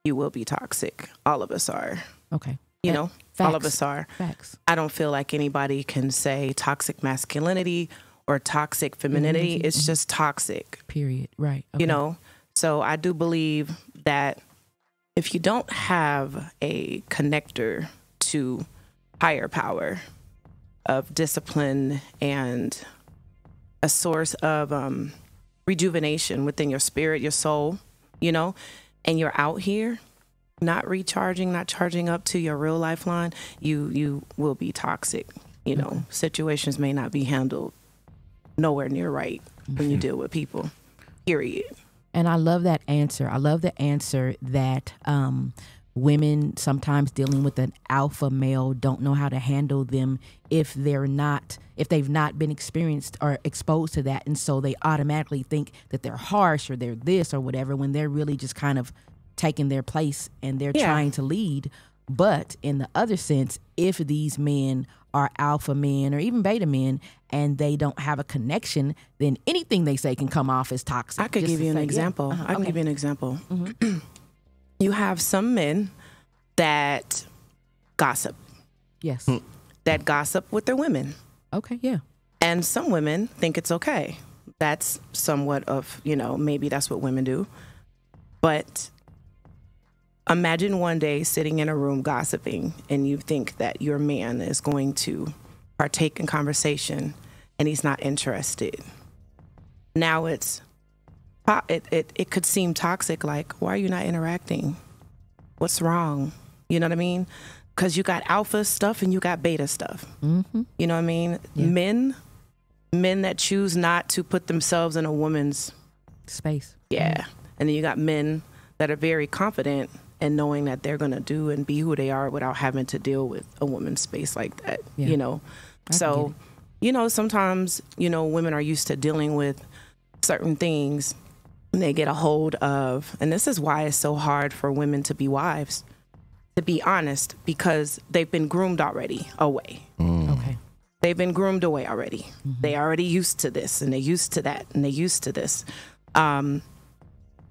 you will be toxic. All of us are. Okay. You know, all of us are. Facts. I don't feel like anybody can say toxic masculinity or toxic femininity. It's just toxic. Period. Right. Okay. You know, so I do believe that if you don't have a connector to higher power of discipline and a source of rejuvenation within your spirit, your soul, you know, and you're out here not recharging, not charging up to your real lifeline, you will be toxic. You know, situations may not be handled nowhere near right when you deal with people, period. And I love that answer. I love the answer that women sometimes dealing with an alpha male don't know how to handle them if they've not been experienced or exposed to that. And so they automatically think that they're harsh or they're this or whatever, when they're really just kind of taking their place and they're trying to lead. But in the other sense, if these men are alpha men or even beta men and they don't have a connection, then anything they say can come off as toxic. I could give you an example. I can give you an example. You have some men that gossip. Yes. That gossip with their women. Okay, yeah. And some women think it's okay. That's somewhat of, you know, maybe that's what women do. But imagine one day sitting in a room gossiping and you think that your man is going to partake in conversation and he's not interested. Now it could seem toxic, like, why are you not interacting? What's wrong? You know what I mean? Because you got alpha stuff and you got beta stuff. Mm-hmm. You know what I mean? Yeah. Men that choose not to put themselves in a woman's space. Yeah. Mm-hmm. And then you got men that are very confident and knowing that they're going to do and be who they are without having to deal with a woman's space like that, you know? So, you know, sometimes, you know, women are used to dealing with certain things and they get a hold of, and this is why it's so hard for women to be wives, to be honest, because they've been groomed already away. Okay. They've been groomed away already. They already used to this and they're used to that and they're used to this.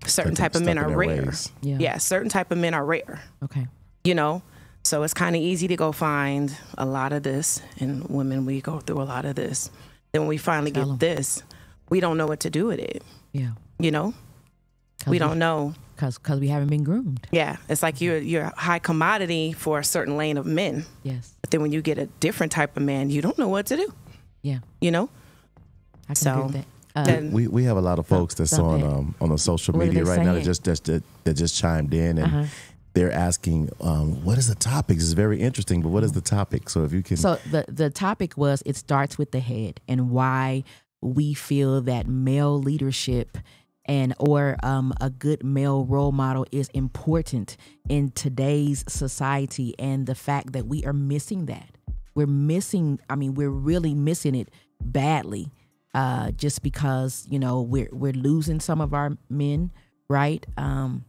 Certain type of men are rare. Yeah, certain type of men are rare. Okay. You know, so it's kind of easy to go find a lot of this, and women, we go through a lot of this. Then when we finally get this, we don't know what to do with it. Yeah. You know, we don't know. Because we haven't been groomed. Yeah, it's like you're a high commodity for a certain lane of men. Yes. But then when you get a different type of man, you don't know what to do. Yeah. You know? I can agree with that. We have a lot of folks that's on the social media right now that just chimed in and they're asking, what is the topic? This is very interesting, but what is the topic? So if you can. So the topic was, it starts with the head, and why we feel that male leadership and or a good male role model is important in today's society, and the fact that we are missing that. We're really missing it badly. Just because, you know, we're losing some of our men, right? And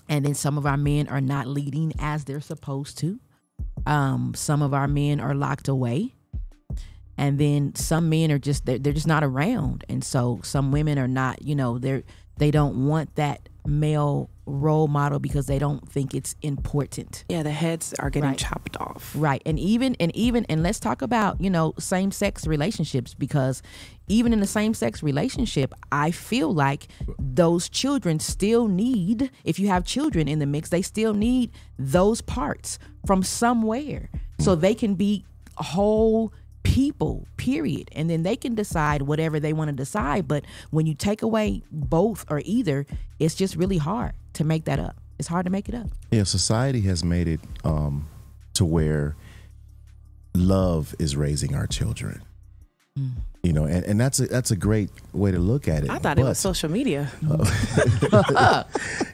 then some of our men are not leading as they're supposed to. Some of our men are locked away, and then some men are they're just not around. And so some women are not, you know, they don't want that male role model because they don't think it's important. Yeah, the heads are getting chopped off. Right. And let's talk about, you know, same-sex relationships, because even in the same-sex relationship, I feel like those children still need, if you have children in the mix, they still need those parts from somewhere so they can be whole people, period. And then they can decide whatever they want to decide. But when you take away both or either, it's just really hard to make that up. It's hard to make it up. Yeah, society has made it to where love is raising our children. You know, and that's a great way to look at it. I thought it was social media.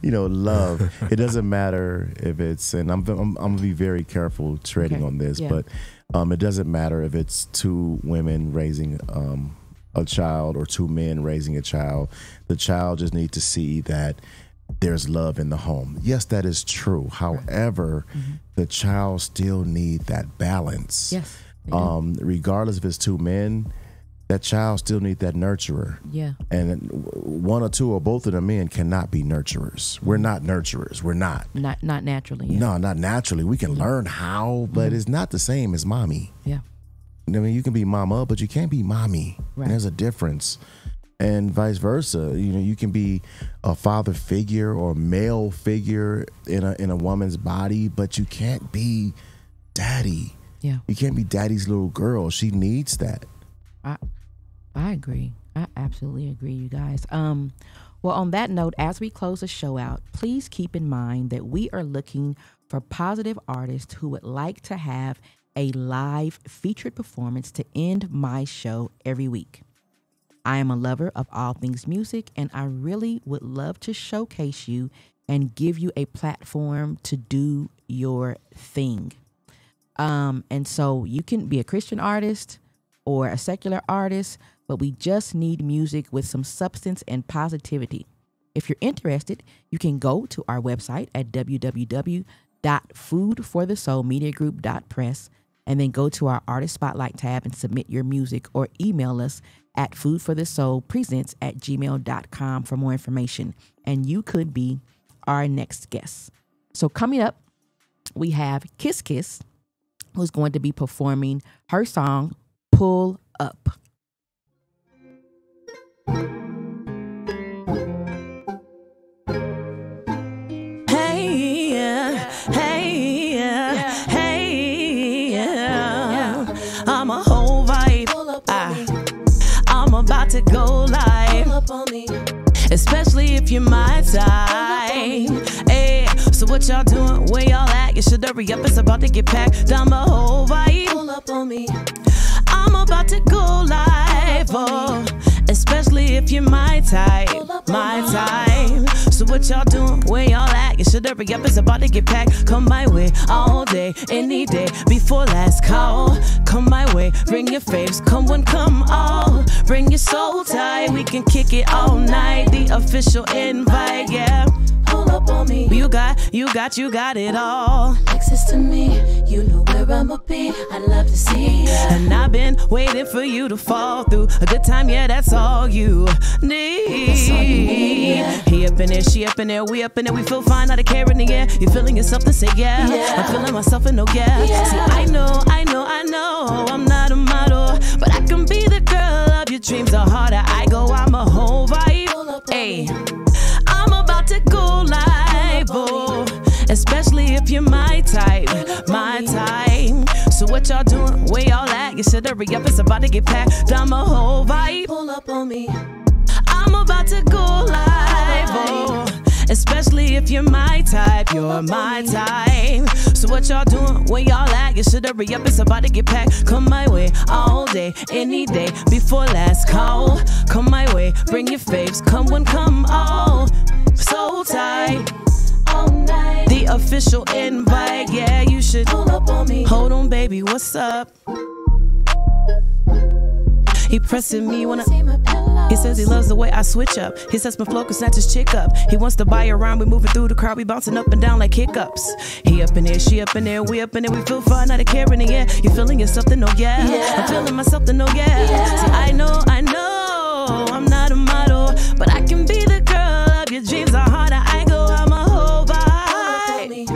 You know, love. It doesn't matter if it's, and I'm gonna be very careful treading on this, but it doesn't matter if it's two women raising a child or two men raising a child. The child just needs to see that there's love in the home. Yes, that is true. However, the child still need that balance. Yes. Regardless if it's two men that child still need that nurturer. Yeah. And one or two or both of the men cannot be nurturers. We're not nurturers. We're not. Not naturally. Yeah. No, not naturally. We can learn how, but it's not the same as mommy. Yeah. I mean, you can be mama, but you can't be mommy. Right. There's a difference. And vice versa. You can be a father figure or male figure in a woman's body, but you can't be daddy. Yeah. You can't be daddy's little girl. She needs that. I agree. I absolutely agree, you guys. Well, on that note, as we close the show out, please keep in mind that we are looking for positive artists who would like to have a live featured performance to end my show every week. I am a lover of all things music, and I really would love to showcase you and give you a platform to do your thing. And so you can be a Christian artist or a secular artist, but we just need music with some substance and positivity. If you're interested, you can go to our website at www.foodforthesoulmediagroup.press and then go to our artist spotlight tab and submit your music, or email us at foodforthesoulpresents@gmail.com for more information. And you could be our next guest. So coming up, we have Kyss, who's going to be performing her song, Pull Up. I'm a whole vibe. I'm about to go live, especially if you're my type. Hey, so what y'all doing? Where y'all at? You should hurry up. It's about to get packed. I'm a whole vibe. Pull up on me. I'm about to go live, oh, especially if you're my type, my type. So what y'all doing? Where y'all at? You should hurry up. It's about to get packed. Come my way all day, any day before last call. Come my way, bring your faves. Come one, come all. Bring your soul tie. We can kick it all night. The official invite, yeah. Pull up on me. You got it all. Access to me, you know where I'ma be. I'd love to see ya. And I've been waiting for you to fall through. A good time, yeah, that's all you need. That's all you need. He up in there, she up in there, we up in there. We feel fine, not a care in the air. You feeling yourself to say yeah. I'm feeling myself and no yeah. See, I know, I'm not a model, but I can be the girl of your dreams. The harder I go, I'm a whole vibe. Hey, I'm about to go live, oh, especially if you're my type, my type. So what y'all doing? Where y'all at? You should hurry up. It's about to get packed. I'm a whole vibe. Pull up on me. I'm about to go live, oh, especially if you're my type, you're my type. So what y'all doing? Where y'all at? You should hurry up. It's about to get packed. Come my way all day, any day before last call. Come my way, bring your faves. Come one, come all. So tight. All night. The official invite, yeah, you should pull up on me. Hold on, baby, what's up? He pressing me when he says he loves the way I switch up. He says my flow can snatch his chick up. He wants to buy around, we moving through the crowd, we bouncing up and down like hiccups. He up in there, she up in there, we up in there, we feel fine, not a care in the air. You feeling yourself to know, yeah. I'm feeling myself to know, yeah. See, I know, I'm not a model, but I can be the girl of your dreams. The harder I go, I'm a whole vibe.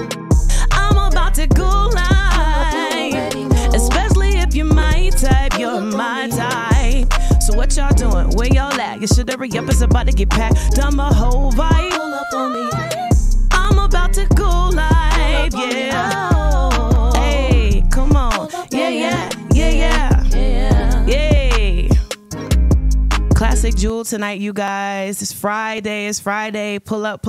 I'm about to go live, especially if you're my type, you're my type. So what y'all doing? Where y'all at? You should hurry up. It's about to get packed. I'm a whole vibe. Pull up on me. I'm about to go live, yeah. Hey, come on. Yeah. Classic Jewel tonight, you guys. It's Friday. Pull up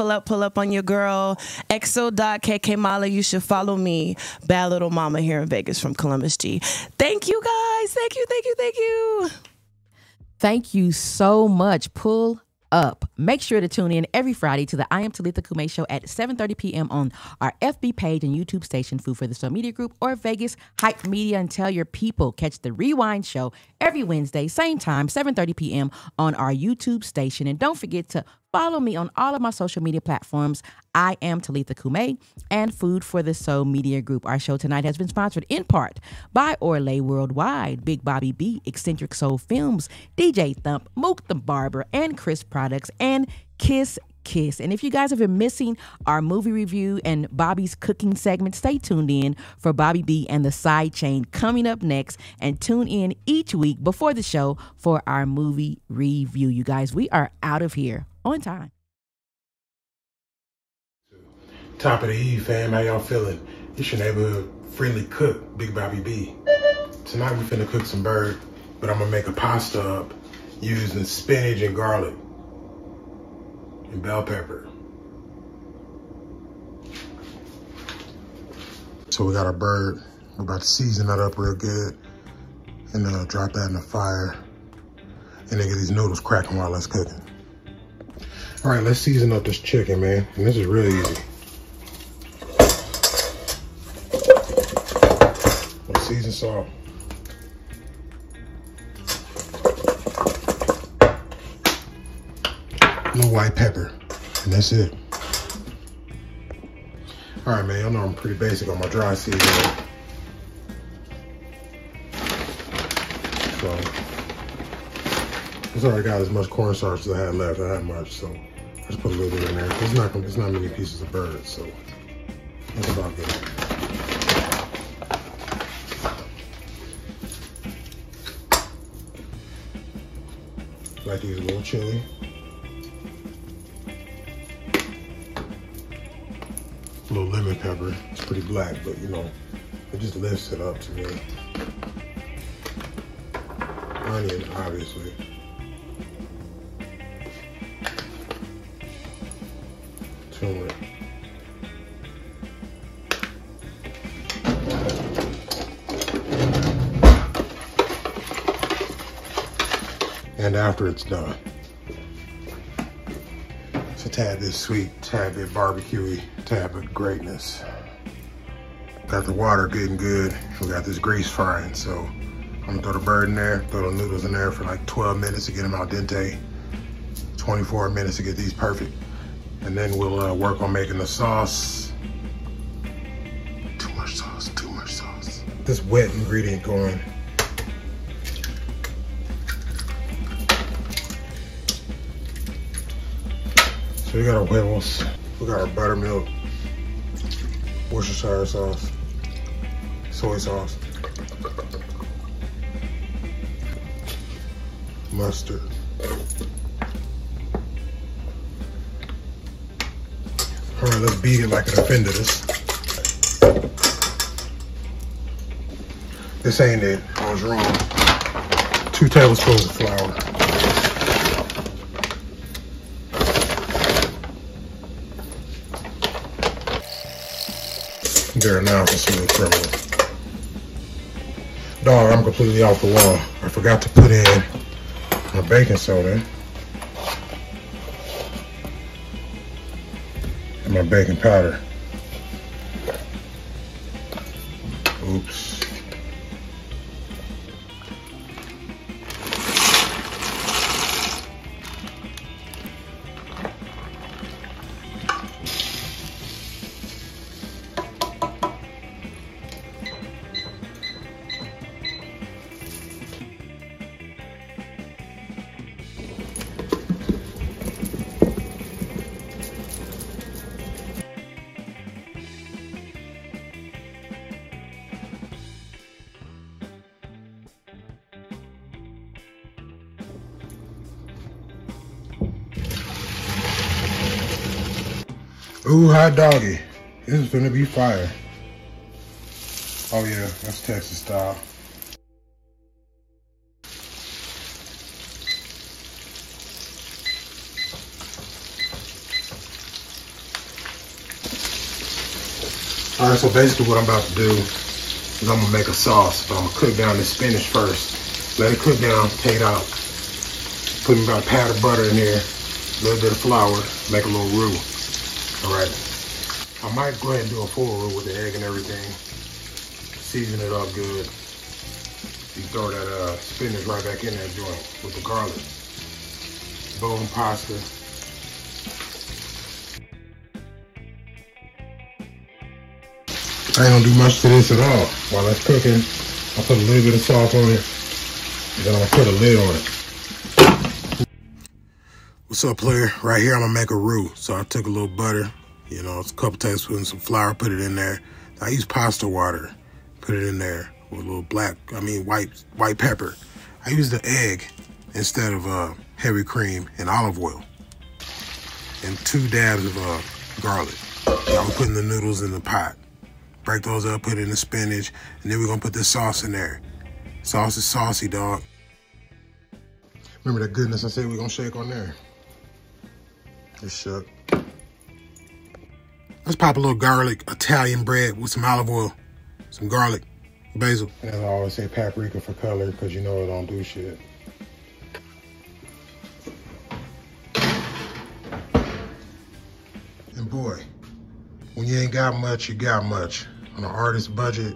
on your girl. XO.KK Mala, you should follow me. Bad Little Mama here in Vegas from Columbus, G. Thank you, guys. Thank you. Thank you so much. Pull up. Make sure to tune in every Friday to the I Am Talitha Cumi show at 7:30 p.m. on our FB page and YouTube station, Food for the Soul Media Group, or Vegas Hype Media, and tell your people. Catch the Rewind show every Wednesday, same time, 7:30 p.m. on our YouTube station. And don't forget to Follow me on all of my social media platforms. I am Talitha Cumi and Food for the Soul Media Group. Our show tonight has been sponsored in part by Orlay Worldwide, Big Bobby B, Eccentric Soul Films, DJ Thump, Mook the Barber, and Chris Products, and Kyss. And if you guys have been missing our movie review and Bobby's cooking segment, stay tuned in for Bobby B and the Side Chain coming up next, and tune in each week before the show for our movie review. You guys, we are out of here on time. Top of the eve, fam. How y'all feeling? It's your neighborhood friendly cook, Big Bobby B. Tonight we finna cook some bird, but I'm gonna make a pasta up using spinach and garlic and bell pepper. So we got our bird. We're about to season that up real good and drop that in the fire and then get these noodles cracking while it's cooking. All right, let's season up this chicken, man. And this is real easy. Seasoned salt. A little white pepper, and that's it. All right, man, y'all know I'm pretty basic on my dry seasoning. So, it's already got as much cornstarch as I had left. I had much, so I just put a little bit in there. It's not many pieces of bird, so that's about good. Like to use a little chili. A little lemon pepper. It's pretty black, but you know, it just lifts it up to me. Onion, obviously. Turmeric. And after it's done, it's a tad bit sweet, tad bit barbecue-y, tad bit greatness. Got the water getting good. We got this grease frying, so I'm gonna throw the bird in there, throw the noodles in there for like 12 minutes to get them al dente, 24 minutes to get these perfect. And then we'll work on making the sauce. Too much sauce, too much sauce. This wet ingredient going. So we got our huevos, we got our buttermilk, Worcestershire sauce, soy sauce, mustard. All right, let's beat it like it offended us. This ain't it, I was wrong. 2 tablespoons of flour. There now for some of the criminals. Dog, I'm completely off the wall. I forgot to put in my baking soda and my baking powder. Oops. Ooh, hot doggy. This is gonna be fire. Oh yeah, that's Texas style. All right, so basically what I'm about to do is I'm gonna make a sauce, but I'm gonna cook down this spinach first. Let it cook down, take it out. Put about a pat of butter in here, a little bit of flour, make a little roux. All right, I might go ahead and do a full roux with the egg and everything. Season it up good. You throw that spinach right back in that joint with the garlic. Boom, pasta. I ain't gonna do much to this at all. While that's cooking, I'll put a little bit of salt on it, and then I'm gonna put a lid on it. What's up, player? Right here, I'm gonna make a roux. So I took a little butter, you know, it's a couple tablespoons, some flour, put it in there. I use pasta water, put it in there with a little white pepper. I use the egg instead of heavy cream and olive oil, and 2 dabs of garlic. Now we're putting the noodles in the pot. Break those up, put in the spinach, and then we're gonna put the sauce in there. Sauce is saucy, dog. Remember that goodness I said we're gonna shake on there? It's shook. Let's pop a little garlic Italian bread with some olive oil, some garlic, basil. And as I always say, paprika for color, because you know it don't do shit. And boy, when you ain't got much, you got much. On an artist budget,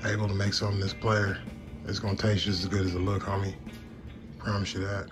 able to make something this player, it's gonna taste just as good as it look, homie. Promise you that.